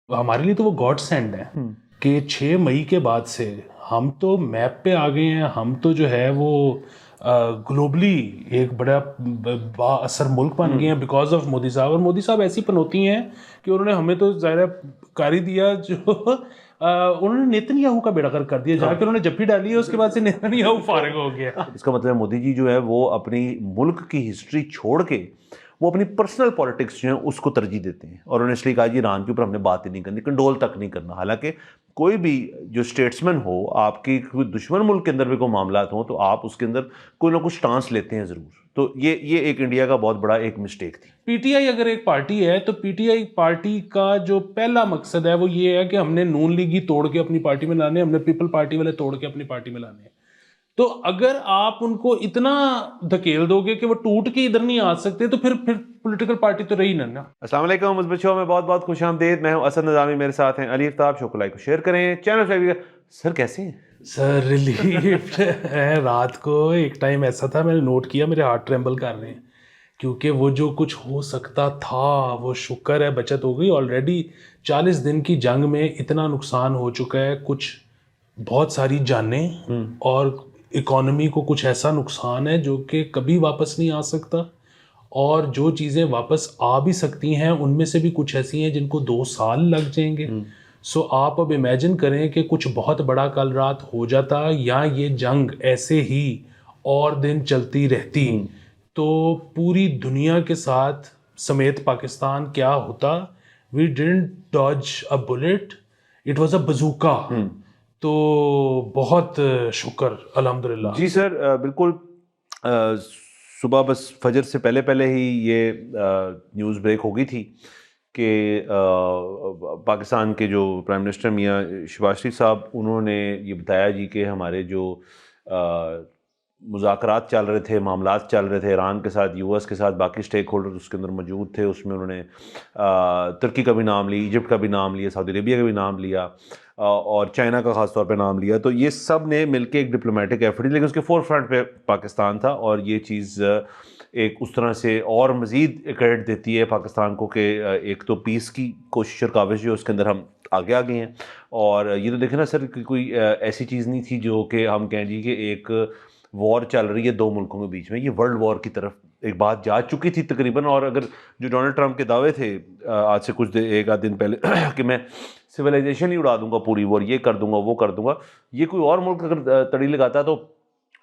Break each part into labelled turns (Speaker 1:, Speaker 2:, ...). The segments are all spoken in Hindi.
Speaker 1: हमारे लिए तो वो गॉड सेंड है कि 6 मई के बाद से हम तो मैप पे आ गए हैं। हम तो जो है वो ग्लोबली एक बड़ा बाअसर मुल्क बन गए हैं बिकॉज ऑफ मोदी साहब। और मोदी साहब ऐसी पनौती हैं कि उन्होंने हमें तो ज़ाहिर है कर ही दिया जो उन्होंने नेतन्याहू का बेड़ा गर्क कर दिया। जाके उन्होंने जप्पी डाली है, उसके बाद से नेतन्याहू फारिग हो गया।
Speaker 2: इसका मतलब मोदी जी जो है वो अपनी मुल्क की हिस्ट्री छोड़ के वो अपनी पर्सनल पॉलिटिक्स जो है उसको तरजीह देते हैं, और उन्होंने इसलिए कहा जी ईरान के ऊपर हमने बात ही नहीं करनी, कंडोल तक नहीं करना। हालांकि कोई भी जो स्टेट्समैन हो, आपकी कोई दुश्मन मुल्क के अंदर भी कोई मामला हो तो आप उसके अंदर कोई ना कुछ स्टांस लेते हैं ज़रूर। तो ये एक इंडिया का बहुत बड़ा एक मिस्टेक थी।
Speaker 1: पीटीआई अगर एक पार्टी है तो पीटीआई पार्टी का जो पहला मकसद है वो ये है कि हमने नून लीग ही तोड़ के अपनी पार्टी में लाने, हमने पीपल पार्टी वाले तोड़ के अपनी पार्टी में लाने। तो अगर आप उनको इतना धकेल दोगे कि वो टूट के इधर नहीं आ सकते तो फिर पॉलिटिकल पार्टी तो रही ना।
Speaker 2: अस्सलाम वालेकुम, मुस्बत शो में बहुत बहुत खुशामदीद। मैं हूं असद नज़ामी, मेरे साथ हैं अली आफ्ताब। शो को लाइक को शेयर करें, चैनल सब्सक्राइब। सर कैसे हैं?
Speaker 1: सर रिलीफ है। रात को एक टाइम ऐसा था, मैंने नोट किया मेरे हार्ट ट्रेम्बल कर रहे हैं क्योंकि वो जो कुछ हो सकता था वो शुक्र है बचत हो गई। ऑलरेडी 40 दिन की जंग में इतना नुकसान हो चुका है, कुछ बहुत सारी जानें और इकोनॉमी को कुछ ऐसा नुकसान है जो कि कभी वापस नहीं आ सकता। और जो चीज़ें वापस आ भी सकती हैं उनमें से भी कुछ ऐसी हैं जिनको 2 साल लग जाएंगे। सो आप अब इमेजिन करें कि कुछ बहुत बड़ा कल रात हो जाता या ये जंग ऐसे ही और दिन चलती रहती तो पूरी दुनिया के साथ समेत पाकिस्तान क्या होता। We didn't dodge a bullet, it was a bazooka. तो बहुत शुक्र अल्हम्दुलिल्लाह।
Speaker 2: जी सर, बिल्कुल। सुबह बस फजर से पहले पहले ही ये न्यूज़ ब्रेक हो गई थी कि पाकिस्तान के जो प्राइम मिनिस्टर मियां शहबाज शरीफ साहब, उन्होंने ये बताया जी कि हमारे जो मुज़ाकरात चल रहे थे, मामलात चल रहे थे ईरान के साथ, यूएस के साथ, बाकी स्टेक होल्डर उसके अंदर मौजूद थे। उसमें उन्होंने तुर्की का भी नाम लिया, इजिप्ट का भी नाम लिया, सऊदी अरेबिया का भी नाम लिया, और चाइना का ख़ास तौर पे नाम लिया। तो ये सब ने मिलके एक डिप्लोमेटिक एफर्ट, लेकिन उसके फोर फ्रंट पे पाकिस्तान था। और ये चीज़ एक उस तरह से और मज़ीद क्रेडिट देती है पाकिस्तान को कि एक तो पीस की कोशिश और काविश जो उसके अंदर हम आगे आ गए हैं। और ये तो देखें ना सर कि कोई ऐसी चीज़ नहीं थी जो कि हम कहें जी कि एक वॉर चल रही है दो मुल्कों के बीच में, ये वर्ल्ड वॉर की तरफ एक बात जा चुकी थी तकरीबन। और अगर जो डोनाल्ड ट्रंप के दावे थे आज से कुछ एक आध दिन पहले कि मैं सिविलाइजेशन ही उड़ा दूंगा पूरी, वॉर ये कर दूंगा वो कर दूंगा, ये कोई और मुल्क अगर तड़ी लगाता तो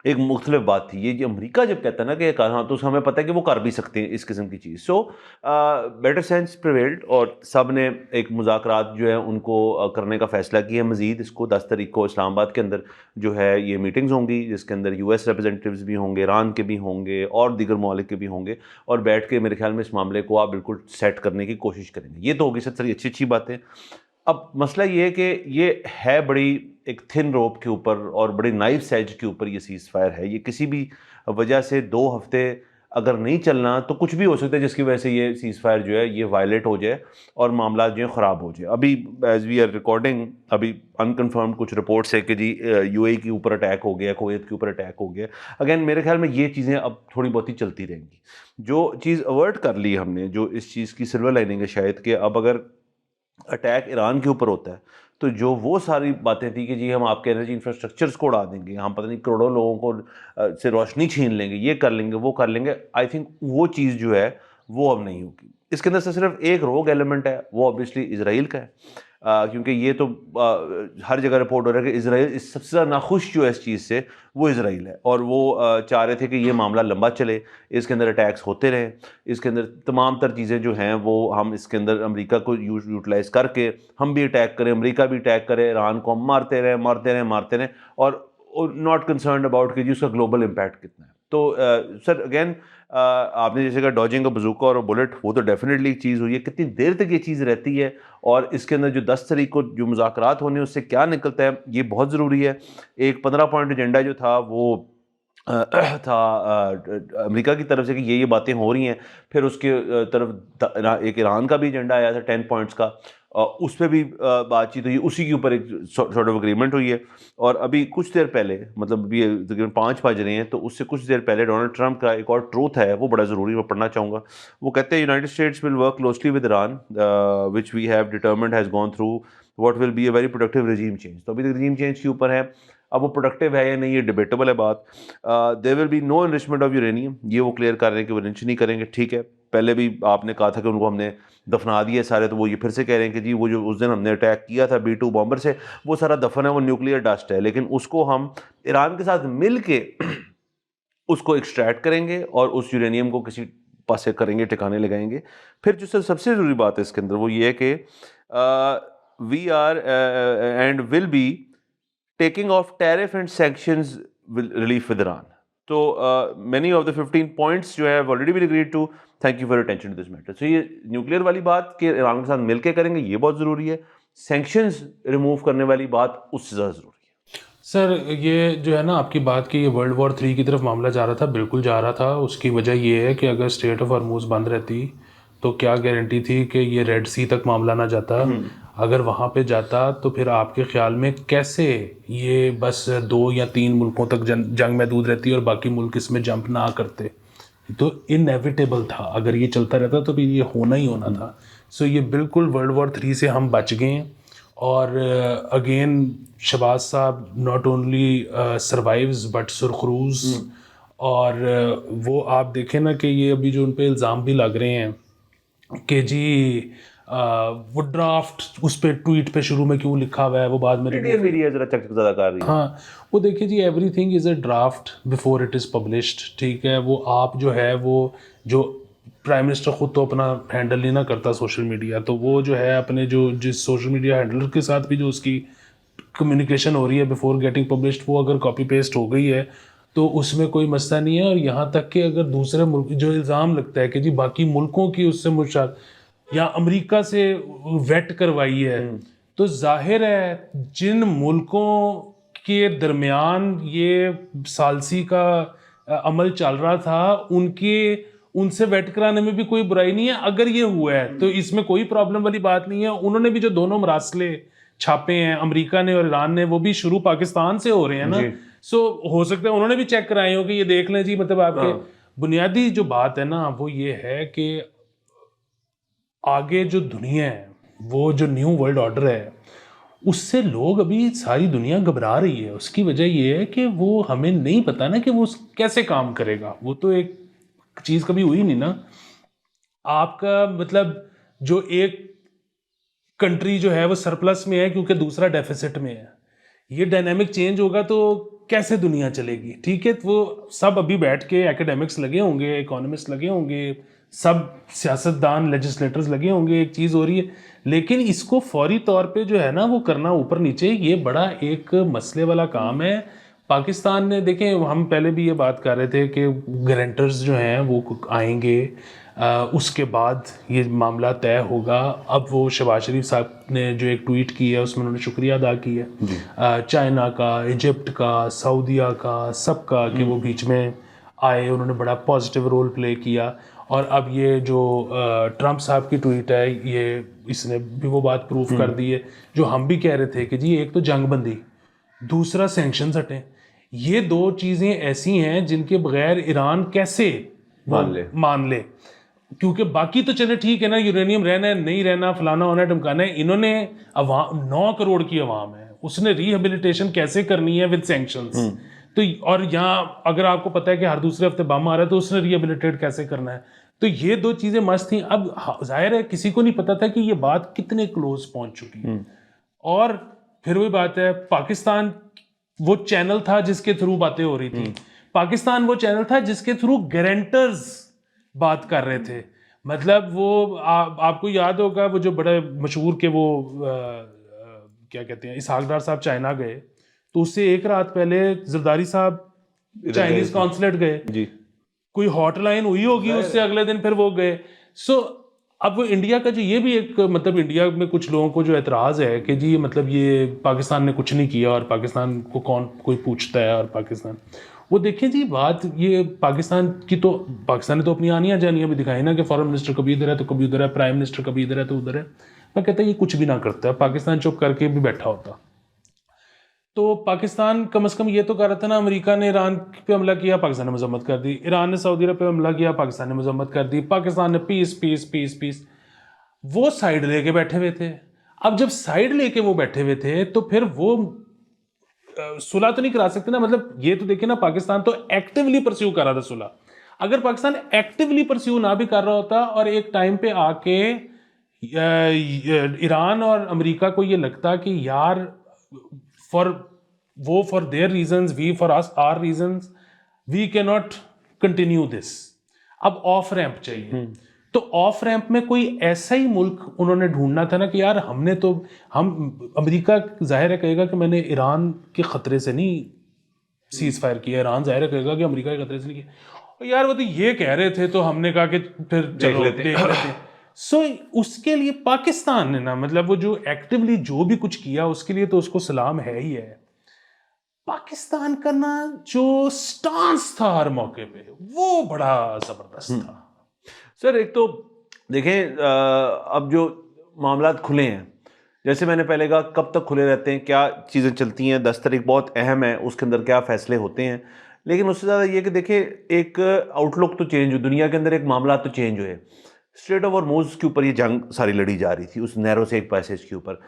Speaker 2: एक मुख्तलिफ बात थी। ये जो अमेरिका जब कहता है ना कि हाँ, तो हमें पता है कि वो कर भी सकते हैं इस किस्म की चीज़। सो बेटर सेंस प्रिवेल्ड, और सब ने एक मुज़ाकरात जो है उनको करने का फ़ैसला किया। मज़ीद इसको 10 तारीख को इस्लामाबाद के अंदर जो है ये मीटिंग्स होंगी, जिसके अंदर यूएस रिप्रेजेंटेटिव्स भी होंगे, ईरान के भी होंगे और दीगर ममालिक के भी होंगे, और बैठ के मेरे ख्याल में इस मामले को आप बिल्कुल सेट करने की कोशिश करेंगे। ये तो होगी सर अच्छी अच्छी बातें। अब मसला ये है कि ये है बड़ी एक थिन रोप के ऊपर और बड़ी नाइफ सेज के ऊपर ये सीज़ फायर है। ये किसी भी वजह से 2 हफ्ते अगर नहीं चलना तो कुछ भी हो सकता है जिसकी वजह से ये सीज़ फायर जो है ये वायलेट हो जाए और मामला जो है ख़राब हो जाए। अभी एज वी आर रिकॉर्डिंग, अभी अनकन्फर्म्ड कुछ रिपोर्ट्स है कि जी यूएई के ऊपर अटैक हो गया, कुवैत के ऊपर अटैक हो गया। अगेन मेरे ख्याल में ये चीज़ें अब थोड़ी बहुत ही चलती रहेंगी। जो चीज़ अवर्ट कर ली हमने, जो इस चीज़ की सिल्वर लाइनिंग है शायद, कि अब अगर अटैक ईरान के ऊपर होता है तो जो वो सारी बातें थी कि जी हम आपके एनर्जी इंफ्रास्ट्रक्चर्स को उड़ा देंगे, हम पता नहीं करोड़ों लोगों को से रोशनी छीन लेंगे, ये कर लेंगे वो कर लेंगे, आई थिंक वो चीज़ जो है वो अब नहीं होगी। इसके अंदर से सिर्फ एक रोग एलिमेंट है, वो ऑब्वियसली इसराइल का है। क्योंकि ये तो हर जगह रिपोर्ट हो रहा है कि इसराइल सबसे ज़्यादा नाखुश जो है इस चीज़ से वो इसराइल है, और वो चाह रहे थे कि ये मामला लंबा चले, इसके अंदर अटैक्स होते रहें, इसके अंदर तमाम तर चीज़ें जो हैं वो हम इसके अंदर अमेरिका को यूटिलाइज़ करके हम भी अटैक करें, अमेरिका भी अटैक करे, ईरान को हम मारते रहें मारते रहें मारते रहें, और नॉट कंसर्न अबाउट कि जी उसका ग्लोबल इम्पैक्ट कितना है। तो सर अगेन आपने जैसे कहा डॉजिंग का बजूका और बुलेट, वो तो डेफिनेटली एक चीज़ हुई है। कितनी देर तक ये चीज़ रहती है और इसके अंदर जो 10 तारीख को जो मुज़ाकरात होने उससे क्या निकलता है, ये बहुत ज़रूरी है। एक 15 पॉइंट एजेंडा जो था वो था अमेरिका की तरफ से कि ये बातें हो रही हैं। फिर उसके तरफ एक ईरान का भी एजेंडा आया था 10 पॉइंट्स का, उस पर भी बातचीत हुई, उसी के ऊपर एक सॉर्ट ऑफ एग्रीमेंट हुई है। और अभी कुछ देर पहले, मतलब अभी तकरीबन 5 बज रहे हैं, तो उससे कुछ देर पहले डोनाल्ड ट्रंप का एक और ट्रूथ है, वो बड़ा ज़रूरी, मैं पढ़ना चाहूँगा। वो कहते हैं United States will work closely with Iran which we have determined has gone through what will be a very productive regime change. तो अभी तक रेजीम चेंज के ऊपर है, अब वो प्रोडक्टिव है या नहीं, ये डिबेटेबल है बात। There will be no enrichment of uranium, ये वो क्लियर कर रहे हैं कि वो एनरिच नहीं करेंगे, ठीक है। पहले भी आपने कहा था कि उनको हमने दफना दिए सारे, तो वो ये फिर से कह रहे हैं कि जी वो जो उस दिन हमने अटैक किया था B-2 बॉम्बर से, वो सारा दफन है, वो न्यूक्लियर डस्ट है, लेकिन उसको हम ईरान के साथ मिल के उसको एक्सट्रैक्ट करेंगे और उस यूरेनियम को किसी पासे करेंगे, ठिकाने लगाएंगे। फिर जो सबसे ज़रूरी बात है इसके अंदर वो ये है कि we are and will be taking off tariff and sanctions relief with Iran. तो मैनी ऑफ द 15 पॉइंट्स जो है already been agreed to, thank you for attention to this matter. So ये न्यूक्लियर वाली बात कि ईरान के साथ मिलकर करेंगे, ये बहुत ज़रूरी है। सैंक्शंस रिमूव करने वाली बात उससे ज़्यादा ज़रूरी है।
Speaker 1: सर ये जो है ना आपकी बात की, ये वर्ल्ड वॉर 3 की तरफ मामला जा रहा था, बिल्कुल जा रहा था। उसकी वजह ये है कि अगर स्ट्रेट ऑफ हॉर्मूज बंद रहती तो क्या गारंटी थी कि ये रेड सी तक मामला ना जाता। अगर वहाँ पे जाता तो फिर आपके ख्याल में कैसे ये बस 2 या 3 मुल्कों तक जंग महदूद रहती और बाकी मुल्क इसमें जंप ना करते। तो इनएविटेबल था, अगर ये चलता रहता तो भी ये होना ही होना था। सो ये बिल्कुल वर्ल्ड वॉर 3 से हम बच गए। और अगेन शहबाज साहब नॉट ओनली सर्वाइव्स बट सुरखरूज। और वो आप देखें ना कि ये अभी जो उन पे इल्ज़ाम भी लग रहे हैं कि जी वो ड्राफ्ट उस पे ट्वीट पे शुरू में क्यों लिखा हुआ है, वो बाद में
Speaker 2: मीडिया जरा चक ज़्यादा कर रही है।
Speaker 1: हाँ, वो देखिए जी, everything is a draft before it is published, ठीक है। वो आप जो है वो जो प्राइम मिनिस्टर ख़ुद तो अपना हैंडल नहीं ना करता सोशल मीडिया, तो वो जो है अपने जो जिस सोशल मीडिया हैंडलर के साथ भी जो उसकी कम्युनिकेशन हो रही है बिफोर गेटिंग पब्लिश्ड, वो अगर कॉपी पेस्ट हो गई है तो उसमें कोई मसला नहीं है। और यहाँ तक कि अगर दूसरे मुल्क जो इल्ज़ाम लगता है कि जी बाकी मुल्कों की उससे मुशात या अमेरिका से वेट करवाई है, तो जाहिर है जिन मुल्कों के दरमियान ये सालसी का अमल चल रहा था उनसे वेट कराने में भी कोई बुराई नहीं है। अगर ये हुआ है तो इसमें कोई प्रॉब्लम वाली बात नहीं है। उन्होंने भी जो दोनों मरासले छापे हैं अमेरिका ने और ईरान ने, वो भी शुरू पाकिस्तान से हो रहे हैं ना। सो हो सकता है उन्होंने भी चेक कराए हो कि ये देख लें जी, मतलब आपके बुनियादी जो बात है ना वो ये है कि आगे जो दुनिया है, वो जो न्यू वर्ल्ड ऑर्डर है, उससे लोग अभी सारी दुनिया घबरा रही है। उसकी वजह ये है कि वो हमें नहीं पता ना कि वो कैसे काम करेगा। वो तो एक चीज़ कभी हुई नहीं ना। आपका मतलब जो एक कंट्री जो है वो सरप्लस में है क्योंकि दूसरा डेफिसिट में है, ये डायनामिक चेंज होगा तो कैसे दुनिया चलेगी, ठीक है। वो सब अभी बैठ के एकेडमिक्स लगे होंगे, इकोनॉमिस्ट लगे होंगे, सब सियासतदान लेजिस्लेटर्स लगे होंगे, एक चीज़ हो रही है, लेकिन इसको फौरी तौर पे जो है ना वो करना ऊपर नीचे, ये बड़ा एक मसले वाला काम है। पाकिस्तान ने, देखें हम पहले भी ये बात कर रहे थे कि गारंटर्स जो हैं वो आएंगे, उसके बाद ये मामला तय होगा। अब वो शहबाज शरीफ साहब ने जो एक ट्वीट की है उसमें उन्होंने शुक्रिया अदा की है चाइना का, इजिप्ट का, सऊदीया का, सबका, कि वो बीच में आए, उन्होंने बड़ा पॉजिटिव रोल प्ले किया। और अब ये जो ट्रंप साहब की ट्वीट है, ये इसने भी वो बात प्रूफ कर दी है जो हम भी कह रहे थे कि जी एक तो जंग बंदी, दूसरा सैंक्शंस हटें। ये 2 चीज़ें ऐसी हैं जिनके बगैर ईरान कैसे मान ले, क्योंकि बाकी तो चले ठीक है ना, यूरेनियम रहना है नहीं रहना, फलाना होना ढमकाना है। इन्होंने 9 करोड़ की आवाम है, उसने रिहेबिलिटेशन कैसे करनी है विद सैंक्शंस। तो और यहाँ अगर आपको पता है कि हर दूसरे हफ्ते बम आ रहा है तो उसने रिहेबिलिटेट कैसे करना है। तो ये 2 चीज़ें मस्त थी। अब जाहिर है किसी को नहीं पता था कि ये बात कितने क्लोज पहुंच चुकी है। और फिर वही बात है, पाकिस्तान वो चैनल था जिसके थ्रू बातें हो रही थी, पाकिस्तान वो चैनल था जिसके थ्रू गारंटर्स बात कर रहे थे। मतलब वो आपको याद होगा वो जो बड़े मशहूर के वो क्या कहते हैं, इसहाक डार साहब चाइना गए, तो उससे एक रात पहले जरदारी साहब चाइनीज कॉन्सुलेट गए जी, कोई हॉटलाइन हुई होगी उससे, अगले दिन फिर वो गए। सो अब वो इंडिया का जो ये भी एक मतलब इंडिया में कुछ लोगों को जो एतराज़ है कि जी मतलब ये पाकिस्तान ने कुछ नहीं किया और पाकिस्तान को कौन कोई पूछता है, और पाकिस्तान वो देखिए जी बात ये पाकिस्तान की, तो पाकिस्तान ने तो अपनी आनियाँ जानियाँ भी दिखाई ना कि फॉरेन मिनिस्टर कभी इधर है तो कभी उधर है, प्राइम मिनिस्टर कभी इधर है तो उधर है। मैं कहता ये कुछ भी ना करता, पाकिस्तान चुप करके भी बैठा होता। तो पाकिस्तान कम से कम ये तो कर रहा था ना, अमेरिका ने ईरान पे हमला किया, पाकिस्तान ने मजम्मत कर दी, ईरान ने सऊदी अरब पे हमला किया, पाकिस्तान ने मजम्मत कर दी, पाकिस्तान ने पीस पीस पीस पीस, वो साइड लेके बैठे हुए थे। अब जब साइड लेके वो बैठे हुए थे तो फिर वो सुलह तो नहीं करा सकते ना, मतलब ये तो देखिए ना, पाकिस्तान तो एक्टिवली परस्यू कर रहा था सुलह। अगर पाकिस्तान एक्टिवली परस्यू ना भी कर रहा होता और एक टाइम पे आके ईरान और अमेरिका को ये लगता कि यार for their reasons, we for us are reasons, we can not continue this, अब ऑफ रैंप चाहिए। तो ऑफ रैंप में कोई ऐसा ही मुल्क उन्होंने ढूंढना था ना कि यार हमने तो, हम अमेरिका जाहिर है कहेगा कि मैंने ईरान के खतरे से नहीं सीज फायर किया, ईरान जाहिर है कहेगा कि अमेरिका के खतरे से नहीं किया, यार वो तो ये कह रहे थे तो हमने कहा कि फिर चलो देख लेते हैं। सो उसके लिए पाकिस्तान ने ना, मतलब वो जो एक्टिवली जो भी कुछ किया उसके लिए तो उसको सलाम है ही है। पाकिस्तान का ना जो स्टांस था हर मौके पे वो बड़ा जबरदस्त था।
Speaker 2: सर एक तो देखें, अब जो मामलात खुले हैं, जैसे मैंने पहले कहा, कब तक खुले रहते हैं, क्या चीज़ें चलती हैं, 10 तारीख बहुत अहम है, उसके अंदर क्या फ़ैसले होते हैं। लेकिन उससे ज़्यादा ये कि देखिए एक आउटलुक तो चेंज हो, दुनिया के अंदर एक मामला तो चेंज हुए। स्ट्रेट ऑफ हॉर्मुज़ के ऊपर ये जंग सारी लड़ी जा रही थी, उस नैरो से एक पैसेज के ऊपर।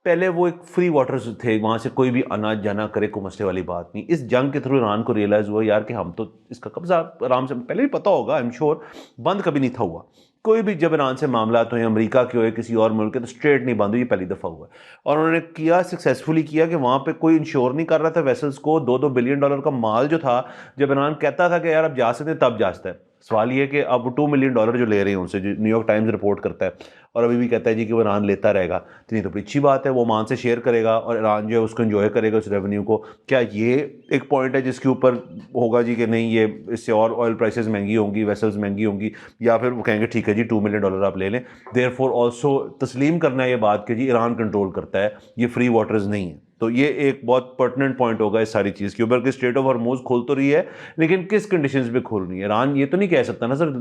Speaker 2: पहले वो एक फ्री वाटर्स थे, वहाँ से कोई भी आना जाना करे, कोई मसले वाली बात नहीं। इस जंग के थ्रू ईरान को रियलाइज़ हुआ यार कि हम तो इसका कब्जा आराम से, पहले भी पता होगा आई एम श्योर, बंद कभी नहीं था हुआ। कोई भी जब ईरान से मामला तो अमेरिका के हो किसी और मुल्क के, तो स्ट्रेट नहीं बंद हुई, ये पहली दफ़ा हुआ। और उन्होंने किया, सक्सेसफुली किया कि वहाँ पे कोई इंश्योर नहीं कर रहा था वेसल्स को। $2-2 बिलियन का माल जो था, जब ईरान कहता था कि यार अब जा सकते हैं, तब जा सकता है। सवाल ये है कि अब $2 मिलियन जो ले रहे हैं उनसे, जो न्यूयॉर्क टाइम्स रिपोर्ट करता है, और अभी भी कहता है जी कि वो ईरान लेता रहेगा, तो ये तो बड़ी अच्छी बात है, वो ओमान से शेयर करेगा और ईरान जो है उसको एंजॉय करेगा उस रेवेन्यू को। क्या ये एक पॉइंट है जिसके ऊपर होगा जी कि नहीं, ये इससे और ऑयल प्राइसेस महंगी होंगी, वेसल्स महंगी होंगी, या फिर वो कहेंगे ठीक है जी $2 मिलियन आप ले लें। देयरफॉर ऑल्सो तस्लीम करना है ये बात कि जी ईरान कंट्रोल करता है, ये फ्री वाटर्स नहीं है। तो ये एक बहुत पर्टिनेंट पॉइंट होगा इस सारी चीज़ के ऊपर कि स्ट्रेट ऑफ हॉर्मुज़ खोल तो रही है, लेकिन किस कंडीशंस पे खोल रही है। ईरान ये तो नहीं कह सकता ना सर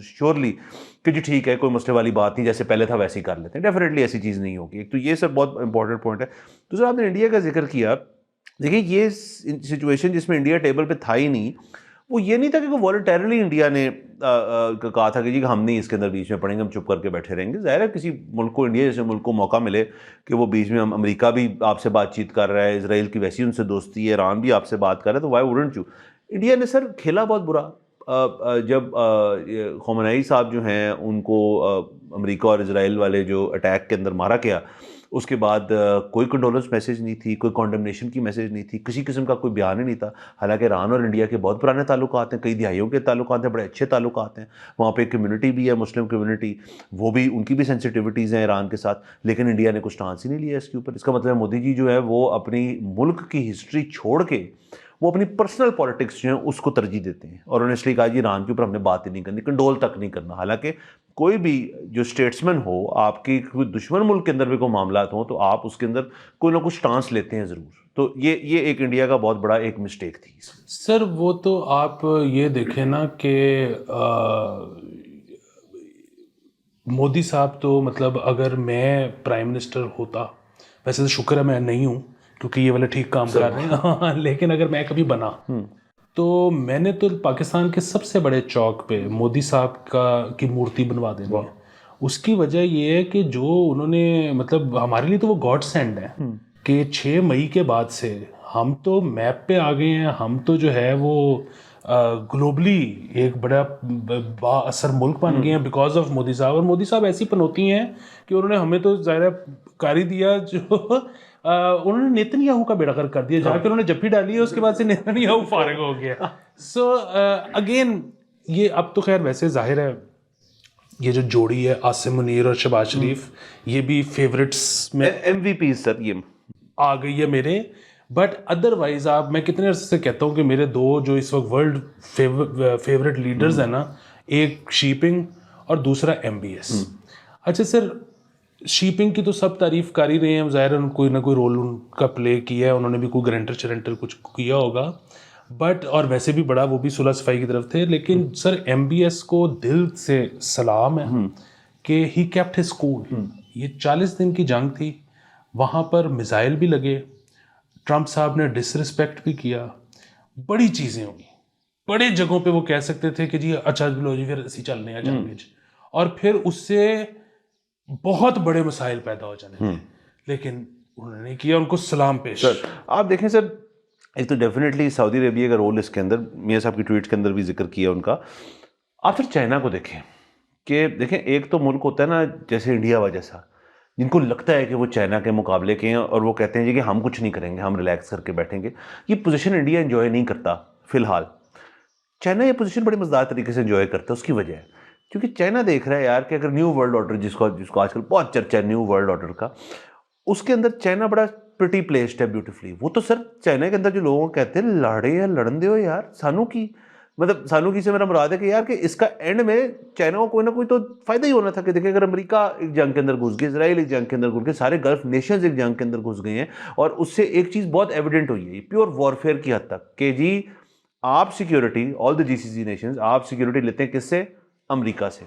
Speaker 2: श्योरली कि जी ठीक है कोई मसले वाली बात नहीं, जैसे पहले था वैसे ही कर लेते हैं। डेफिनेटली ऐसी चीज़ नहीं होगी। एक तो ये सर बहुत इंपॉर्टेंट पॉइंट है। दूसरा आपने इंडिया का जिक्र किया, देखिए ये सिचुएशन जिसमें इंडिया टेबल पे था ही नहीं, वो ये नहीं था कि वॉलंटरली इंडिया ने कहा था कि जी हम नहीं इसके अंदर बीच में पड़ेंगे, हम चुप करके बैठे रहेंगे। ज़ाहिर है किसी मुल्क को, इंडिया जैसे मुल्क को मौका मिले कि वो बीच में, अमेरिका भी आपसे बातचीत कर रहा है, इसराइल की वैसी उनसे दोस्ती है, ईरान भी आपसे बात कर रहा है, तो वाई वुडंट यू। इंडिया ने सर खेला बहुत बुरा। जब ख़ोमेनी साहब जो हैं उनको अमेरिका और इसराइल वाले जो अटैक के अंदर मारा गया, उसके बाद कोई कंडोलेंस मैसेज नहीं थी, कोई कॉन्डमनेशन की मैसेज नहीं थी, किसी किस्म का कोई बयान ही नहीं था। हालांकि ईरान और इंडिया के बहुत पुराने ताल्लुकात हैं, कई दिहाइयों के ताल्लुकात हैं, बड़े अच्छे ताल्लुकात हैं। वहाँ पे एक कम्युनिटी भी है, मुस्लिम कम्युनिटी, वो भी, उनकी भी सेंसिटिविटीज़ हैं ईरान के साथ, लेकिन इंडिया ने कुछ स्टांस ही नहीं लिया इसके ऊपर। इसका मतलब मोदी जी जो है वो अपनी मुल्क की हिस्ट्री छोड़ के वो अपनी पर्सनल पॉलिटिक्स जो है उसको तरजीह देते हैं, और उन्होंने इसलिए कहा जी ईरान के ऊपर हमने बात ही नहीं करनी, कंडोल तक नहीं करना। हालांकि कोई भी जो स्टेट्समैन हो, आपकी कोई दुश्मन मुल्क के अंदर भी कोई मामला हो, तो आप उसके अंदर कोई ना कुछ स्टांस लेते हैं ज़रूर। तो ये एक इंडिया का बहुत बड़ा एक मिस्टेक थी
Speaker 1: सर। वो तो आप ये देखें ना कि मोदी साहब तो, मतलब अगर मैं प्राइम मिनिस्टर होता, वैसे तो शुक्र है मैं नहीं हूँ क्योंकि ये वाले ठीक काम कर रहे हैं लेकिन अगर मैं कभी बना तो मैंने तो पाकिस्तान के सबसे बड़े चौक पे मोदी साहब की मूर्ति बनवा देनी है। उसकी वजह ये है कि जो उन्होंने, मतलब हमारे लिए तो वो गॉड सेंड है कि 6 मई के बाद से हम तो मैप पे आ गए हैं। हम तो जो है वो ग्लोबली एक बड़ा बाअसर मुल्क बन गए हैं बिकॉज ऑफ मोदी साहब। और मोदी साहब ऐसी पनौती हैं कि उन्होंने हमें तो ज़ाहिर कारी दिया, जो उन्होंने नेतन्याहू का बेड़ा गर्क कर दिया, जाके उन्होंने जप्फी डाली है, उसके बाद से नेतन्याहू फारिग हो गया। सो अगेन ये अब तो खैर वैसे जाहिर है ये जो जोड़ी है आसिम मुनीर और शहबाज शरीफ, ये भी फेवरेट्स में
Speaker 2: MVP सर ये
Speaker 1: आ गई है मेरे। बट अदरवाइज आप, मैं कितने अर्से से कहता हूँ कि मेरे दो जो इस वक्त वर्ल्ड फेवरेट लीडर्स हैं ना, एक शीपिंग और दूसरा MBS। अच्छा सर, शीपिंग की तो सब तारीफ कर ही रहे हैं, ज़ाहिर है कोई ना कोई रोल उनका प्ले किया है, उन्होंने भी कोई गारंटर कुछ किया होगा। बट और वैसे भी बड़ा वो भी सुलह सफाई की तरफ थे। लेकिन सर MBS को दिल से सलाम है कि ही केप्ट हिज कूल। ये 40 दिन की जंग थी, वहाँ पर मिसाइल भी लगे, ट्रंप साहब ने डिसरिस्पेक्ट भी किया, बड़ी चीज़ें हुई, बड़े जगहों पे वो कह सकते थे कि जी अच्छा लो जी फिर ਅਸੀਂ ਚੱਲਨੇ ਆ जंग ਵਿੱਚ, और फिर उससे बहुत बड़े मसाइल पैदा हो जाने थे, लेकिन उन्होंने नहीं किया, उनको सलाम पेश।
Speaker 2: सर आप देखें सर, एक तो डेफिनेटली सऊदी अरेबिया का रोल इसके अंदर, मियाँ साहब की ट्वीट के अंदर भी जिक्र किया उनका। आप फिर चाइना को देखें कि देखें, एक तो मुल्क होता है ना जैसे इंडिया वा जैसा, जिनको लगता है कि वो चाइना के मुकाबले के हैं और वो कहते हैं जी कि हम कुछ नहीं करेंगे, हम रिलैक्स करके बैठेंगे। ये पोजीशन इंडिया एंजॉय नहीं करता फिलहाल। चाइना ये पोजीशन बड़ी मजेदार तरीके से एंजॉय करता है। उसकी वजह है क्योंकि चाइना देख रहा है यार कि अगर न्यू वर्ल्ड ऑर्डर, जिसको जिसको आजकल बहुत चर्चा है न्यू वर्ल्ड ऑर्डर का, उसके अंदर चाइना बड़ा प्रिटी प्लेस्ड है ब्यूटीफुली। वो तो सर चाइना के अंदर जो लोगों को कहते हैं लड़े या लड़न दो यार, सानू की मतलब सानू की से मेरा मुराद है कि यार कि इसका एंड में चाइना को कोई ना कोई तो फायदा ही होना था। कि देखिए अगर अमेरिका एक जंग के अंदर घुस गए, इसराइल एक जंग के अंदर घुस गए, सारे गल्फ नेशंस एक जंग के अंदर घुस गए हैं, और उससे एक चीज़ बहुत एविडेंट हुई है प्योर वॉरफेयर की हद तक कि जी आप security, all the GCC Nations, आप सिक्योरिटी लेते हैं किससे? अमेरिका से।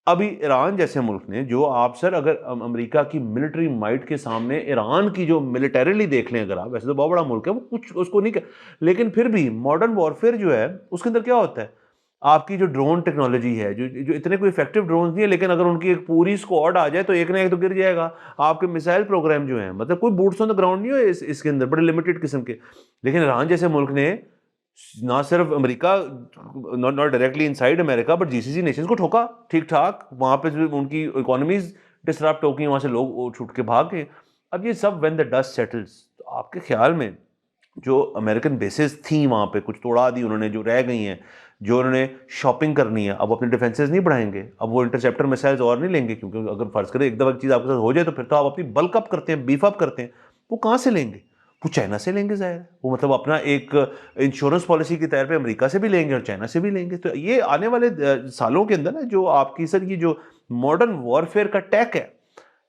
Speaker 2: अभी ईरान जैसे मुल्क ने, जो आप सर अगर अमेरिका की मिलिट्री माइट के सामने ईरान की जो मिलिटरीली देख लें, अगर आप, वैसे तो बहुत बड़ा मुल्क है, वो कुछ उसको नहीं कर, लेकिन फिर भी मॉडर्न वॉरफेयर जो है उसके अंदर क्या होता है, आपकी जो ड्रोन टेक्नोलॉजी है, जो इतने कोई इफेक्टिव ड्रोन नहीं है, लेकिन अगर उनकी एक पूरी स्क्वाड आ जाए तो एक ना एक तो गिर जाएगा। आपके मिसाइल प्रोग्राम जो है, मतलब कोई बूट्स ऑन द ग्राउंड नहीं है इसके अंदर, बड़े लिमिटेड किस्म के। लेकिन ईरान जैसे मुल्क ने ना सिर्फ America, not directly inside America, but GCC Nations को ठोका ठीक ठाक। वहाँ पे उनकी इकोनॉमीज डिसरप्ट हो गई, वहाँ से लोग छूट के भाग गए। अब ये सब व्हेन द डस्ट सेटल्स, तो आपके ख्याल में जो अमेरिकन बेसेस थी वहाँ पे कुछ तोड़ा दी उन्होंने, जो रह गई हैं, जो उन्होंने शॉपिंग करनी है, अब अपने डिफेंसेस नहीं बढ़ाएंगे, अब वो इंटरसेप्टर मिसाइल्स और नहीं लेंगे, क्योंकि अगर फर्ज करें एक दफ़ा चीज़ आपके साथ हो जाए तो फिर तो आप अपनी बल्क अप करते हैं, बीफ अप करते हैं। वो कहाँ से लेंगे? वो चाइना से लेंगे ज़ाहिर है। वो मतलब अपना एक इंश्योरेंस पॉलिसी के तौर पे अमेरिका से भी लेंगे और चाइना से भी लेंगे। तो ये आने वाले सालों के अंदर ना, जो आपकी सर ये जो मॉडर्न वॉरफेयर का टैक है,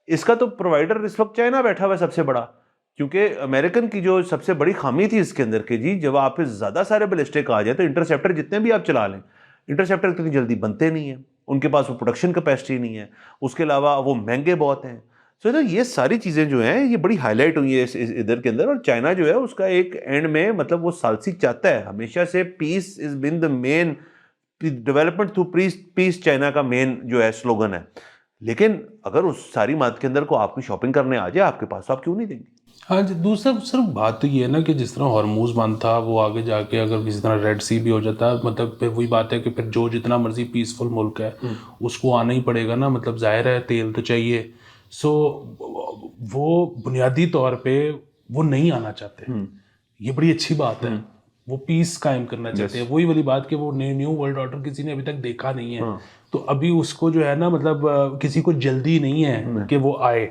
Speaker 2: इसका तो प्रोवाइडर इस वक्त चाइना बैठा हुआ है सबसे बड़ा। क्योंकि अमेरिकन की जो सबसे बड़ी खामी थी इसके अंदर कि जी जब आप पे ज़्यादा सारे बैलिस्टिक आ जाए तो इंटरसेप्टर जितने भी आप चला लें, इंटरसेप्टर इतनी जल्दी बनते नहीं हैं, उनके पास वो प्रोडक्शन कैपेसिटी नहीं है, उसके अलावा वो महंगे बहुत हैं। तो ये सारी चीज़ें जो हैं ये बड़ी हाईलाइट हुई है इधर के अंदर। और चाइना जो है उसका एक एंड में, मतलब वो सालसी चाहता है हमेशा से, peace is been the main, development through peace China का मेन जो है स्लोगन है। लेकिन अगर उस सारी बात के अंदर को आपकी शॉपिंग करने आ जाए आपके पास, तो आप क्यों नहीं देंगे?
Speaker 1: हाँ जी, दूसरा सिर्फ बात तो ये है ना कि जिस तरह हॉर्मूज बंद था, वो आगे जाके अगर किसी तरह रेड सी भी हो जाता, मतलब फिर वही बात है कि फिर जो जितना मर्जी पीसफुल मुल्क है उसको आना ही पड़ेगा ना, मतलब जाहिर है तेल तो चाहिए। सो वो बुनियादी तौर पे वो नहीं आना चाहते, ये बड़ी अच्छी बात है। वो पीस कायम करना चाहते हैं। वही वाली बात कि वो न्यू वर्ल्ड ऑर्डर किसी ने अभी तक देखा नहीं है, तो अभी उसको जो है ना, मतलब किसी को जल्दी नहीं है कि वो आए।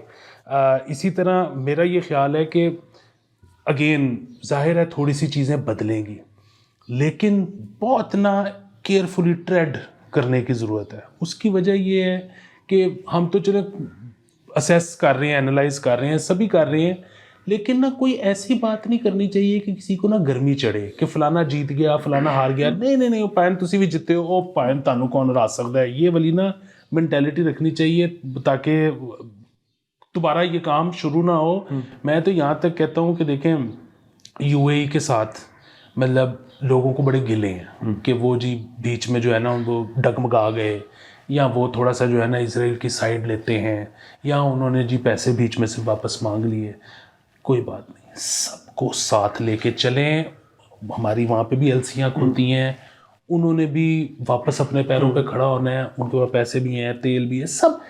Speaker 1: इसी तरह मेरा ये ख्याल है कि अगेन जाहिर है थोड़ी सी चीज़ें बदलेंगी, लेकिन बहुत ना केयरफुली ट्रेड करने की ज़रूरत है। उसकी वजह ये है कि हम तो चलो असेस कर रहे हैं, एनालाइज कर रहे हैं, सभी कर रहे हैं, लेकिन ना कोई ऐसी बात नहीं करनी चाहिए कि किसी को ना गर्मी चढ़े कि फलाना जीत गया, फलाना हार गया। नहीं नहीं नहीं, भावें तुसी भी जिते हो, भावें तुहानू कौन हरा सकता है, ये वाली ना मैंटेलिटी रखनी चाहिए ताकि दोबारा ये काम शुरू ना हो। मैं तो यहाँ तक कहता हूँ कि देखें, यूएई के साथ मतलब लोगों को बड़े गिले हैं कि वो जी बीच में जो है ना वो डगमगा गए, या वो थोड़ा सा जो है ना इसराइल की साइड लेते हैं, या उन्होंने जी पैसे बीच में से वापस मांग लिए। कोई बात नहीं, सबको साथ लेके चलें। हमारी वहाँ पे भी एलसियाँ खुलती हैं, उन्होंने भी वापस अपने पैरों पे खड़ा होना है, उनके पास पैसे भी हैं, तेल भी है, सब।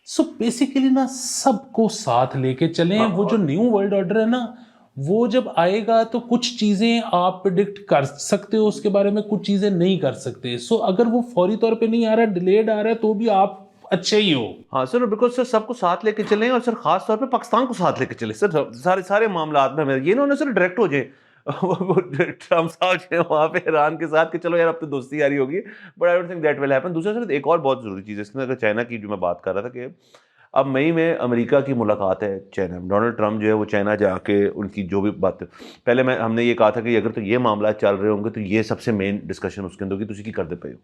Speaker 1: सो बेसिकली ना सबको साथ लेके चलें। वो जो न्यू वर्ल्ड ऑर्डर है ना, वो जब आएगा तो कुछ चीज़ें आप प्रिडिक्ट कर सकते हो उसके बारे में, कुछ चीज़ें नहीं कर सकते। सो अगर वो फौरी तौर पे नहीं आ रहा, डिलेड आ रहा है, तो भी आप अच्छे ही हो।
Speaker 2: हाँ सर, बिकॉज सर सबको साथ लेके चलें, और सर खास तौर पे पाकिस्तान को साथ लेके चले सर, सारे मामला में। ये ना सर डायरेक्ट हो जाए ट्रम्प साहब जो है वहाँ पे ईरान के साथ कि चलो यार अब तो दोस्ती यारी होगी, but I don't think that will happen. दूसरा सर एक और बहुत ज़रूरी चीज़ है इसमें, अगर चाइना की जो मैं बात कर रहा था कि अब मई में अमेरिका की मुलाकात है चाइना में, डोनाल्ड ट्रम्प जो है वो चाइना जाके उनकी जो भी बात, पहले हमने ये कहा था कि अगर तो ये मामला चल रहे होंगे तो ये सबसे मेन डिस्कशन उसके अंदर की तुसी की करते पे हो।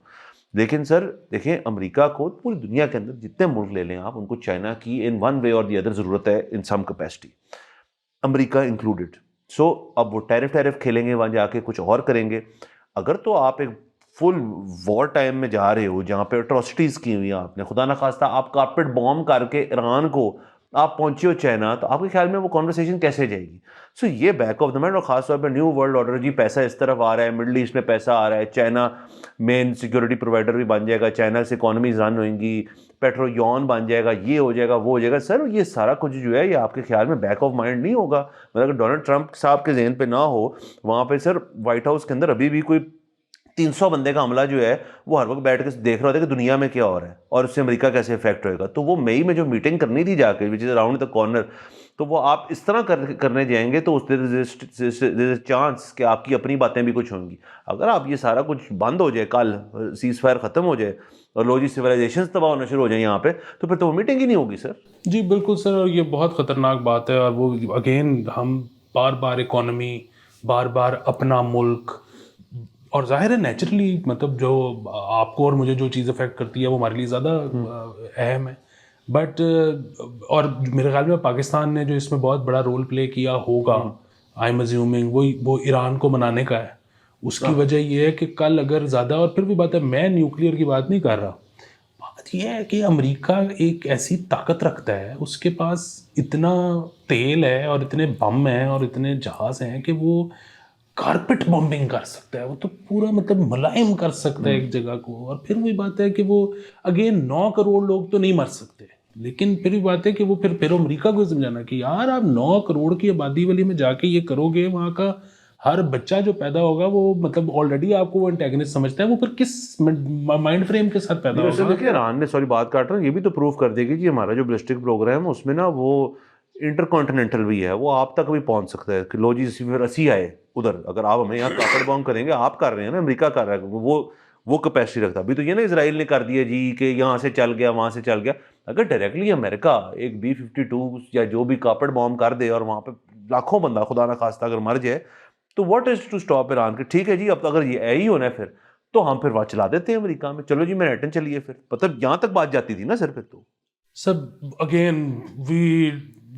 Speaker 2: लेकिन सर देखें, अमेरिका को पूरी दुनिया के अंदर जितने मुल्क ले लें आप, उनको चाइना की इन वन वे और दी अदर ज़रूरत है, इन सम कैपेसिटी, अमेरिका इंक्लूडेड। सो अब वो टैरिफ खेलेंगे वहाँ जाके, कुछ और करेंगे। अगर तो आप एक फुल वॉर टाइम में जा रहे हो जहाँ पे अट्रॉसिटीज़ की हुई हैं आपने, खुदा ना खास्ता आप कारपेट बॉम्ब करके ईरान को आप पहुंचे हो चाइना, तो आपके ख्याल में वो कॉन्वर्सेशन कैसे जाएगी? सो ये बैक ऑफ द माइंड, और खासतौर पर न्यू वर्ल्ड ऑर्डर, जी पैसा इस तरफ आ रहा है, मिडल ईस्ट में पैसा आ रहा है, चाइना मेन सिक्योरिटी प्रोवाइडर भी बन जाएगा, चाइना से इकॉनमीज रन होंगी, पेट्रोयन बन जाएगा, ये हो जाएगा, वो हो जाएगा। सर ये सारा कुछ जो है ये आपके ख्याल में बैक ऑफ माइंड नहीं होगा? मतलब अगर डोनाल्ड ट्रंप साहब के जहन पे ना हो, वहाँ पे सर व्हाइट हाउस के अंदर अभी भी कोई 300 बंदे का हमला जो है वो हर वक्त बैठ के देख रहा होता है कि दुनिया में क्या हो रहा है और उससे अमेरिका कैसे इफेक्ट होएगा। तो वो मई में जो मीटिंग करनी थी जाके, which is around the corner, तो वो आप इस तरह करने जाएंगे तो उस चांस कि आपकी अपनी बातें भी कुछ होंगी। अगर आप ये सारा कुछ बंद हो जाए, कल सीज फायर ख़त्म हो जाए और लो जी सिविलाइजेशन तबाह होना शुरू हो जाए यहाँ पे, तो फिर तो वो मीटिंग ही नहीं होगी सर।
Speaker 1: जी बिल्कुल सर, और ये बहुत ख़तरनाक बात है। और वो अगेन हम बार बार इकोनॉमी, बार बार अपना मुल्क, और जाहिर है नेचुरली मतलब जो आपको और मुझे जो चीज़ अफेक्ट करती है वो हमारे लिए ज़्यादा अहम है। बट और मेरे ख्याल में पाकिस्तान ने जो इसमें बहुत बड़ा रोल प्ले किया होगा, आई एम अज्यूमिंग वो ईरान को मनाने का है। उसकी वजह ये है कि कल अगर ज़्यादा, और फिर भी बात है, मैं न्यूक्लियर की बात नहीं कर रहा, बात यह है कि अमेरिका एक ऐसी ताकत रखता है, उसके पास इतना तेल है और इतने बम हैं और इतने जहाज़ हैं कि वो कारपेट बॉम्बिंग कर सकता है। वो तो पूरा मतलब मुलायम कर सकता है एक जगह को। और फिर वही बात है कि वो अगेन 9 करोड़ लोग तो नहीं मर सकते, लेकिन फिर भी बात है कि वो फिर अमेरिका को समझाना कि यार आप 9 करोड़ की आबादी वाली में जाके ये करोगे, वहाँ का हर बच्चा जो पैदा होगा वो मतलब ऑलरेडी आपको वो एंटेगनिस्ट समझता है, वो फिर किस माइंड फ्रेम के साथ पैदा होगा?
Speaker 2: देखिए ईरान ने, सॉरी बात काट रहा हूँ, ये भी तो प्रूव कर देगी कि हमारा जो बैलिस्टिक प्रोग्राम है उसमें ना वो इंटरकॉन्टिनेंटल भी है, वो आप तक भी पहुंच सकता है कि लो जी फिर असी आए उधर, अगर आप हमें यहाँ कारपेट बॉम्ब करेंगे, आप कर रहे हैं ना, अमेरिका कर रहा है, वो कैपेसिटी रखता। अभी तो ये ना इसराइल ने कर दिया जी कि यहाँ से चल गया, वहाँ से चल गया। अगर डायरेक्टली अमेरिका एक B-52 या जो भी कारपेट बॉम्ब कर दे और वहाँ पे लाखों बंदा खुदा ना खास्ता अगर मर जाए, तो what is to stop Iran के? ठीक है जी, अब तो अगर ये ही होना है फिर तो हम फिर वहाँ चला देते हैं अमेरिका में, चलो जी मैनहट्टन चलिए फिर, मतलब यहाँ तक बात जाती थी ना सर फिर तो।
Speaker 1: सब again we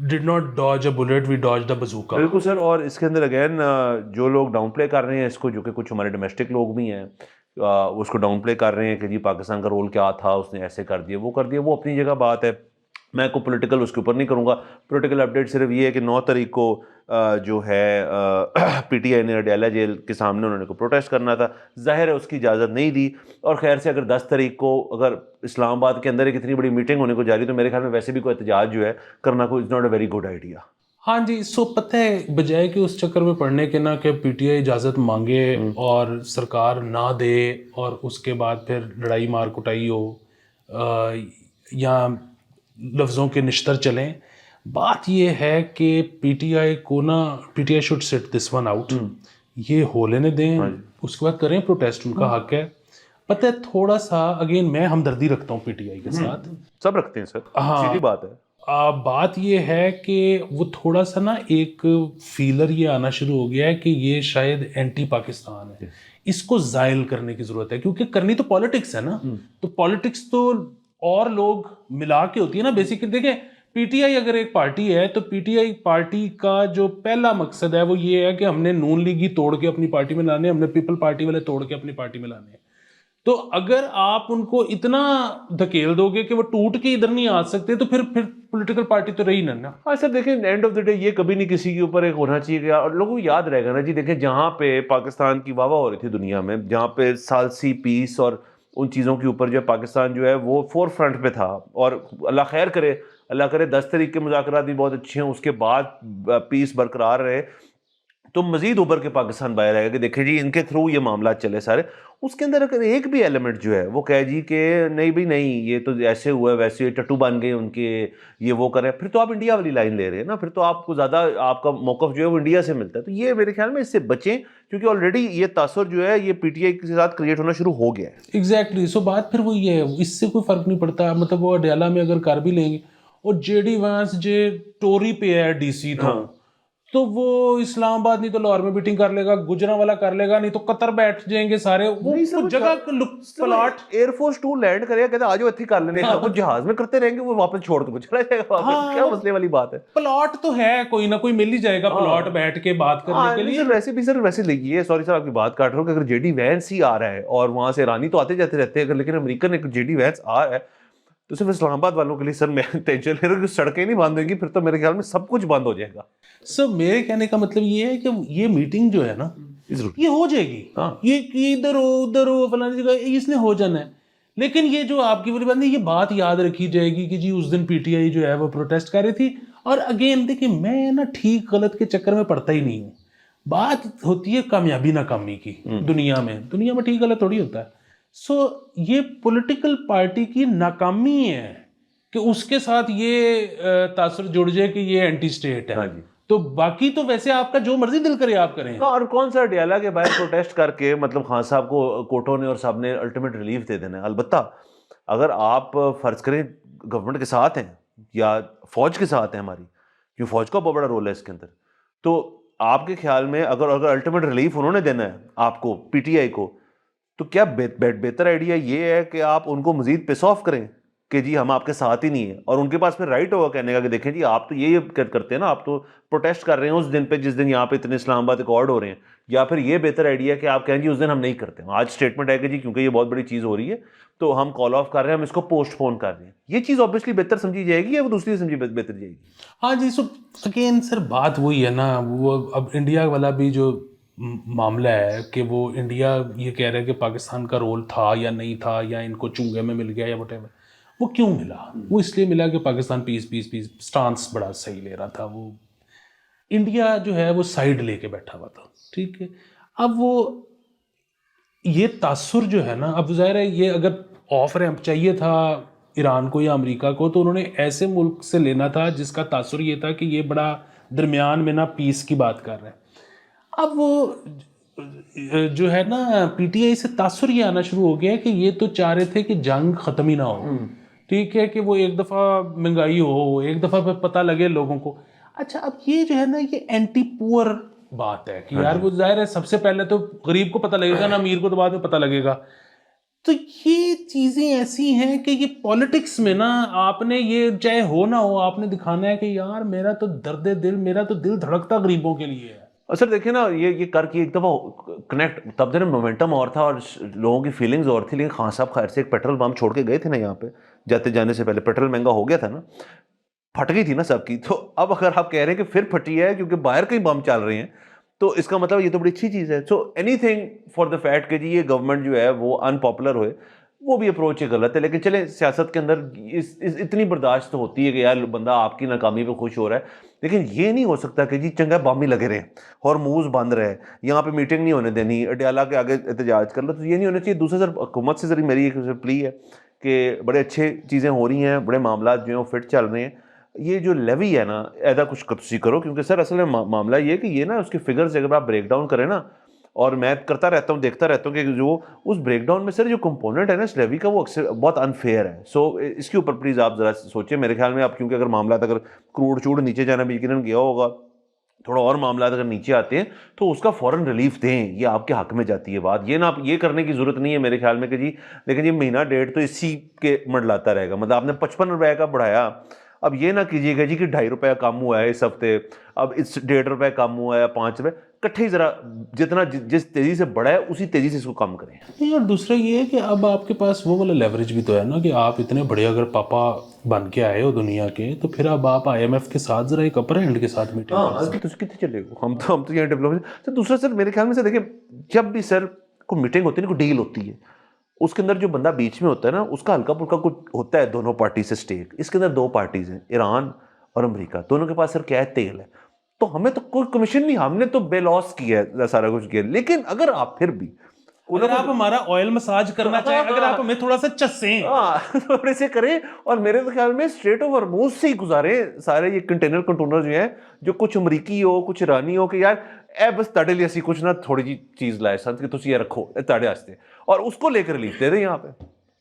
Speaker 1: did not dodge a bullet, we dodge the bazooka.
Speaker 2: बिल्कुल सर, और इसके अंदर अगेन जो लोग डाउन प्ले कर रहे हैं इसको, जो कि कुछ हमारे डोमेस्टिक लोग भी हैं, उसको डाउन प्ले कर रहे हैं कि जी पाकिस्तान का रोल क्या था, उसने ऐसे कर दिया, वो कर दिया, वो अपनी जगह बात है, मैं को पॉलिटिकल उसके ऊपर नहीं करूँगा। पॉलिटिकल अपडेट सिर्फ ये है कि 9 तारीख को जो है PTI ने अडयाला जेल के सामने उन्होंने को प्रोटेस्ट करना था, जाहिर है उसकी इजाज़त नहीं दी। और खैर से अगर 10 तारीख को अगर इस्लामाबाद के अंदर एक इतनी बड़ी मीटिंग होने को जा रही, तो मेरे ख्याल में वैसे भी कोई एहतजाज जो है करना कोई is not a very good idea.
Speaker 1: हाँ जी, सो पता है बजाय कि उस चक्कर में पड़ने के ना कि PTI इजाज़त मांगे और सरकार ना दे और उसके बाद फिर लड़ाई मार कुटाई हो या लफ्ज़ों के निश्तर चलें, बात ये है कि PTI should seat this one out, ये हो लेने दें, उसके बाद करें प्रोटेस्ट, उनका हक है। पता है थोड़ा सा अगेन मैं हमदर्दी रखता हूँ PTI के साथ,
Speaker 2: सब रखते हैं सर,
Speaker 1: हाँ,
Speaker 2: सीधी बात है।
Speaker 1: बात ये है कि वो थोड़ा सा ना एक फीलर ये आना शुरू हो गया है कि ये शायद एंटी पाकिस्तान है, इसको जायल करने की ज़रूरत है, क्योंकि करनी तो पॉलिटिक्स है ना, तो पॉलिटिक्स तो और लोग मिला के होती है ना बेसिकली। देखें PTI अगर एक पार्टी है तो PTI पार्टी का जो पहला मकसद है वो ये है कि हमने नून लीगी तोड़ के अपनी पार्टी में लाने, हमने पीपल पार्टी वाले तोड़ के अपनी पार्टी में लाने। तो अगर आप उनको इतना धकेल दोगे कि वो टूट के इधर नहीं आ सकते, तो फिर पॉलिटिकल पार्टी तो रही ना।
Speaker 2: हाँ सर, देखें एंड ऑफ द डे ये कभी नहीं किसी के ऊपर एक होना चाहिए, और लोगों को याद रहेगा ना जी। देखें जहाँ पे पाकिस्तान की वाह हो रही थी दुनिया में, जहाँ पे सालसी पीस और उन चीज़ों के ऊपर जो है पाकिस्तान जो है वो फोर फ्रंट पे था, और अल्लाह खैर करे, अल्लाह करे 10 तारीख के मुज़ाकरात भी बहुत अच्छे हैं, उसके बाद पीस बरकरार रहे, तो मजीद उभर के पाकिस्तान बाहर आएगा कि देखें जी इनके थ्रू ये मामला चले सारे। उसके अंदर अगर एक भी एलिमेंट जो है वो कहे जी कि नहीं भाई नहीं, ये तो ऐसे हुआ वैसे टट्टू बन गए उनके, ये वो करें, फिर तो आप इंडिया वाली लाइन ले रहे हैं ना, फिर तो आपको ज़्यादा आपका मौक़िफ़ जो है वो इंडिया से मिलता है। तो ये मेरे ख्याल में इससे बचें, क्योंकि ऑलरेडी ये तासुर जो है ये PTI के साथ क्रिएट होना शुरू हो गया है।
Speaker 1: एग्जैक्टली, सो बात फिर वही है, इससे कोई फ़र्क नहीं पड़ता। मतलब वो अडयाला में अगर कर भी लेंगे और JD वांस जे टोरी पे है DC तो तो वो इस्लामाबाद नहीं तो लाहौर में मीटिंग कर लेगा, गुजरांवाला कर लेगा, नहीं तो कतर बैठ जाएंगे सारे। वो
Speaker 2: नहीं सर,
Speaker 1: कुछ जगह प्लॉट
Speaker 2: एयरफोर्स 2 लैंड करेगा, कहते आज इतनी कर लेने, वो जहाज में करते रहेंगे, वो वापस छोड़ के चला जाएगा वापस। क्या मसले वाली बात है?
Speaker 1: प्लॉट तो है, कोई ना कोई मिल ही जाएगा प्लॉट बैठ के बात करने के लिए।
Speaker 2: वैसे भी सर, वैसे देखिए, सॉरी सर आपकी बात काट रहा हूँ, कि अगर जेडी वैंस ही आ रहा है और वहां से ईरानी तो आते जाते रहते हैं, लेकिन अमेरिकन एक जेडी वैंस आ रहा है, तो सिर्फ इस्लामाबाद वालों के लिए सर मैं टेंशन ले रहा हूँ कि सड़कें नहीं बंद होंगी, फिर तो मेरे ख्याल में सब कुछ बंद हो जाएगा।
Speaker 1: सर मेरे कहने का मतलब ये है कि ये मीटिंग जो है ना, ये हो जाएगी।
Speaker 2: हाँ।
Speaker 1: ये इधर हो उधर हो फलानी जगह, इसने हो जाना है। लेकिन ये जो आपकी बोली बात नहीं, ये बात याद रखी जाएगी कि जी उस दिन पीटीआई जो है वो प्रोटेस्ट कर रही थी। और अगेन देखिए, मैं ना ठीक गलत के चक्कर में पड़ता ही नहीं हूँ। बात होती है कामयाबी नाकामी की। दुनिया में ठीक गलत थोड़ी होता है। सो ये पॉलिटिकल पार्टी की नाकामी है कि उसके साथ ये तासुर जुड़ जाए कि ये एंटी स्टेट है।
Speaker 2: हाँ जी।
Speaker 1: तो बाकी तो वैसे आपका जो मर्जी दिल करे आप करें।
Speaker 2: और कौन सा अडियाला के बाहर प्रोटेस्ट करके मतलब खान साहब को कोर्टों ने और साहब ने अल्टीमेट रिलीफ दे देना है। अलबत्ता अगर आप फर्ज करें गवर्नमेंट के साथ हैं या फौज के साथ हैं हमारी, क्यों फौज का बहुत बड़ा रोल है इसके अंदर, तो आपके ख्याल में अगर अल्टीमेट रिलीफ उन्होंने देना है आपको, पीटीआई को, तो क्या बेहतर आइडिया ये है कि आप उनको मजीद पिस ऑफ करें कि जी हम आपके साथ ही नहीं है, और उनके पास फिर राइट होगा कहने का कि देखें जी आप तो ये करते हैं ना, आप तो प्रोटेस्ट कर रहे हैं उस दिन पे जिस दिन यहाँ पे इतने इस्लामाबाद रिकॉर्ड हो रहे हैं। या फिर ये बेहतर आइडिया है कि आप कहें जी उस दिन हम नहीं करते, आज स्टेटमेंट है कि जी क्योंकि ये बहुत बड़ी चीज़ हो रही है तो हम कॉल ऑफ कर रहे हैं, हम इसको पोस्टपोन कर रहे हैं। ये चीज़ ऑब्वियसली बेहतर समझी जाएगी या वो दूसरी समझी बेहतर जाएगी?
Speaker 1: हाँ जी। सो अगेन सर बात वही है ना, वो अब इंडिया वाला भी जो मामला है कि वो इंडिया ये कह रहा है कि पाकिस्तान का रोल था या नहीं था, या इनको चूंगे में मिल गया या वटेवर। वो क्यों मिला? वो इसलिए मिला कि पाकिस्तान पीस स्टांस बड़ा सही ले रहा था। वो इंडिया जो है वो साइड लेके बैठा हुआ था। ठीक है, अब वो ये तासुर जो है ना, अब ज़ाहिर है ये अगर ऑफ रैंप चाहिए था ईरान को या अमेरिका को, तो उन्होंने ऐसे मुल्क से लेना था जिसका तासुर ये था कि ये बड़ा दरमियान में ना पीस की बात कर रहे हैं। अब वो जो है ना पीटीआई से तासुर ये आना शुरू हो गया कि ये तो चाह रहे थे कि जंग ख़त्म ही ना हो। ठीक है, कि वो एक दफ़ा महंगाई हो, एक दफ़ा पता लगे लोगों को। अच्छा, अब ये जो है ना, ये एंटी पुअर बात है कि यार वो जाहिर है सबसे पहले तो गरीब को पता लगेगा ना, अमीर को तो बाद में पता लगेगा। तो ये चीज़ें ऐसी हैं कि ये पॉलिटिक्स में ना आपने ये चाहे हो ना हो, आपने दिखाना है कि यार मेरा तो दर्द दिल, मेरा तो दिल धड़कता गरीबों के लिए है।
Speaker 2: सर देखिए ना, ये कर की एक दफ़ा कनेक्ट, तब दिन मोमेंटम और था और लोगों की फीलिंग्स और थी, लेकिन खान साहब खैर से एक पेट्रोल पंप छोड़ के गए थे ना यहाँ पे, जाते जाने से पहले पेट्रोल महंगा हो गया था ना, फट गई थी ना सबकी। तो अब अगर आप कह रहे हैं कि फिर फटी है क्योंकि बाहर कहीं बम चल रहे हैं, तो इसका मतलब ये तो बड़ी अच्छी चीज़ है। So anything for the fact कि जी ये गवर्नमेंट जो है वो अनपॉपुलर हुए, वो भी अप्रोच ही गलत है। लेकिन चले, सियासत के अंदर इतनी बर्दाश्त तो होती है कि यार बंदा आपकी नाकामी पे खुश हो रहा है, लेकिन ये नहीं हो सकता कि जी चंगा बम ही लगे रहे और मूव्स बंद रहे, यहाँ पे मीटिंग नहीं होने देनी, अडियाला के आगे एहतजाज कर लो, तो ये नहीं होना चाहिए। दूसरा सर, हुकूमत से जरिए मेरी एक प्ली है कि बड़े अच्छे चीज़ें हो रही हैं, बड़े मामला जो हैं वो फिट चल रहे हैं, ये जो लेवी है ना ऐसा कुछ तुसी करो, क्योंकि सर असल में मामला ये है कि ये ना उसके फिगर्स अगर आप ब्रेक डाउन करें ना, और मैं करता रहता हूँ, देखता रहता हूँ कि जो उस ब्रेकडाउन में सर जो कंपोनेंट है ना इस लेवी का, वो अक्सर बहुत अनफेयर है। सो इसके ऊपर प्लीज़ आप ज़रा सोचिए। मेरे ख्याल में आप, क्योंकि अगर मामला अगर क्रूड चूड़ नीचे जाना भी यकीनन गया होगा, थोड़ा और मामला अगर नीचे आते हैं तो उसका फ़ौरन रिलीफ दें, ये आपके हक में जाती है बात। ये ना आप ये करने की ज़रूरत नहीं है मेरे ख्याल में कि जी लेकिन ये महीना डेढ़ तो इसी के मंडलाता रहेगा। मतलब आपने 55 रुपये का बढ़ाया, अब ये ना कीजिएगा जी कि 2.5 रुपये कम हुआ है इस हफ्ते, अब इस 1.5 रुपये कम हुआ है, 5 रुपये इकट्ठे ही ज़रा जितना जिस तेज़ी से बढ़ा है उसी तेज़ी से इसको कम करें।
Speaker 1: नहीं, और दूसरा ये है कि अब आपके पास वो वाला लेवरेज भी तो है ना कि आप इतने बड़े अगर पापा बन के आए हो दुनिया के, तो फिर अब आप IMF के साथ ज़रा एक अपर हैंड के साथ मीटिंग
Speaker 2: तो कितने चलेगा, हम तो यहाँ डेवलपमेंट। तो दूसरा सर मेरे ख्याल में से देखिए, जब भी सर कोई मीटिंग होती है ना, कोई डील होती है, उसके अंदर जो बंदा बीच में होता है ना, उसका हल्का फुल्का कुछ होता है दोनों पार्टी से स्टेक। इसके अंदर 2 पार्टीज हैं, ईरान और अमेरिका, दोनों के पास सर क्या है, तेल है। तो हमें तो कोई कमीशन नहीं, हमने तो बेलॉस किया है, सारा कुछ किया। लेकिन अगर आप फिर भी
Speaker 1: अगर आप हमारा ऑयल मसाज करना चाहें, अगर आप हमें थोड़ा सा चस्सें,
Speaker 2: थोड़े से करें, और मेरे तो ख्याल में स्ट्रेट ऑफ हॉर्मुज़ से ही गुजारे सारे ये कंटेनर जो हैं, जो कुछ अमरीकी हो कुछ ईरानी हो, कि यार ए बस ताड़े लिए कुछ ना थोड़ी जी चीज़ लाए संत कि तुम ये रखो ताड़े वास्ते, और उसको लेकर रिलीफ दे दें। यहाँ पे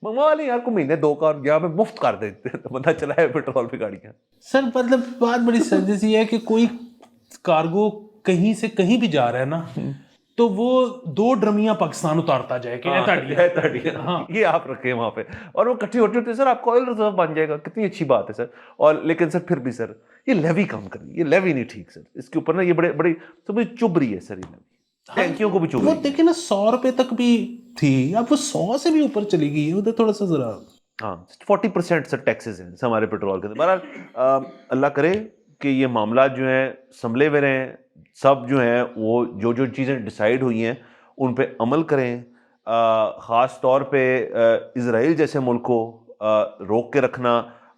Speaker 2: मंगवा लें यार को महीने 2 कार यहाँ पे मुफ्त कर देते, बंदा चलाए पेट्रोल पे गाड़ियाँ।
Speaker 1: सर मतलब बात बड़ी सीधी सी है कि कोई कार्गो कहीं से कहीं भी जा रहा है ना, तो वो 2 ड्रमियां पाकिस्तान उतारता जाए कि
Speaker 2: हाँ, ये आप रखें वहाँ पे, और वो इकट्ठी होती होती है सर, आपका ऑयल रिजर्व बन जाएगा, कितनी अच्छी बात है सर। और लेकिन सर फिर भी सर ये लेवी काम कर रही है, ये लेवी नहीं ठीक सर, इसके ऊपर ना ये बड़े बड़ी तो मुझे चुभ रही है सर ये लेवी, टैंकियों को भी चुभ
Speaker 1: वो
Speaker 2: रही है।
Speaker 1: देखिए ना 100 रुपए तक भी थी, अब वो 100 से भी ऊपर चली गई है, उधर थोड़ा सा जरा
Speaker 2: हाँ 40% सर टैक्सेस हैं हमारे पेट्रोल के अंदर। बहरहाल अल्लाह करे कि ये मामला जो हैं संभले हुए रहें, सब जो हैं वो जो जो चीज़ें डिसाइड हुई हैं उन पे अमल करें। ख़ास तौर पे इज़राइल जैसे मुल्क को रोक के रखना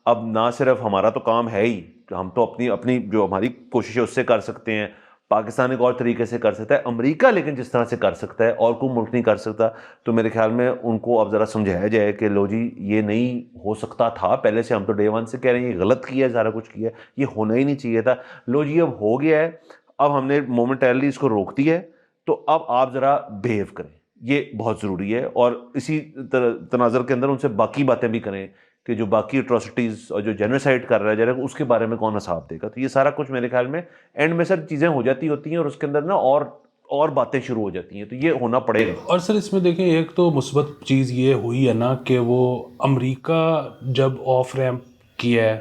Speaker 2: अब ना सिर्फ हमारा तो काम है ही, हम तो अपनी अपनी जो हमारी कोशिश है उससे कर सकते हैं, पाकिस्तान एक और तरीके से कर सकता है, अमेरिका लेकिन जिस तरह से कर सकता है और कोई मुल्क नहीं कर सकता। तो मेरे ख्याल में उनको अब ज़रा समझाया जाए कि लो जी ये नहीं हो सकता था, पहले से हम तो डे वन से कह रहे हैं ये गलत किया है, सारा कुछ किया है, ये होना ही नहीं चाहिए था, लो जी अब हो गया है, अब हमने मोमेंटरली इसको रोक दिया है, तो अब आप ज़रा बिहेव करें, ये बहुत ज़रूरी है। और इसी तनाज़र के अंदर उनसे बाकी बातें भी करें कि जो बाकी एट्रोसिटीज़ और जो जेनोसाइड कर रहा है जरा उसके बारे में कौन हिसाब देगा। तो ये सारा कुछ मेरे ख्याल में एंड में सर चीज़ें हो जाती होती हैं और उसके अंदर ना और बातें शुरू हो जाती हैं, तो ये होना पड़ेगा।
Speaker 1: और सर इसमें देखें एक तो मुस्बत चीज़ ये हुई है ना कि वो अमेरिका जब ऑफ रैम्प किया है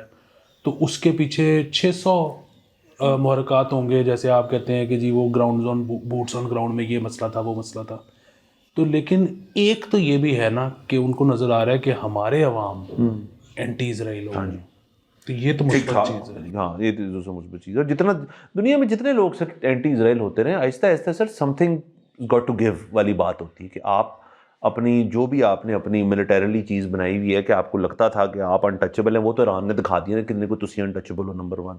Speaker 1: तो उसके पीछे 600 मुहरकात होंगे, जैसे आप कहते हैं कि जी वो ground zone boots on ground में ये मसला था वो मसला था, तो लेकिन एक तो ये भी है ना कि उनको नज़र आ रहा है कि हमारे अवाम एंटी इसराइल हो गए, तो ये तो मुस्बत चीज़ है।
Speaker 2: हाँ ये तो दूसरा मुस्बत चीज़ है। और जितना दुनिया में जितने लोग सर एंटी इसराइल होते रहे, आहिस्ता आहिस्ता sir something got to give वाली बात होती है कि आप अपनी जो भी आपने अपनी मिलिटरीली चीज़ बनाई हुई है कि आपको लगता था कि आप अनटचेबल हैं, वो तो ईरान ने दिखा दिया ना कितने को तुसी अनटचेबल हो, नंबर 1।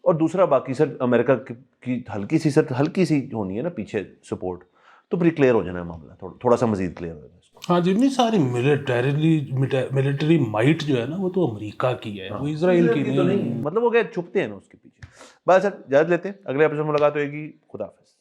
Speaker 2: और दूसरा बाकी सर अमेरिका की हल्की सी होनी है ना पीछे सपोर्ट, तो फिर क्लियर हो जाना है मामला, थोड़ा सा मजीद क्लियर हो जाना है।
Speaker 1: हाँ जितनी सारी मिलिट्री माइट जो है ना वो तो अमेरिका की है, वो इसराइल की
Speaker 2: तो
Speaker 1: नहीं।
Speaker 2: मतलब वो क्या छुपते हैं ना उसके पीछे। बस सर इजाज़त लेते हैं, अगले एपिसोड में मुलाकात होगी। खुदा हाफिज़।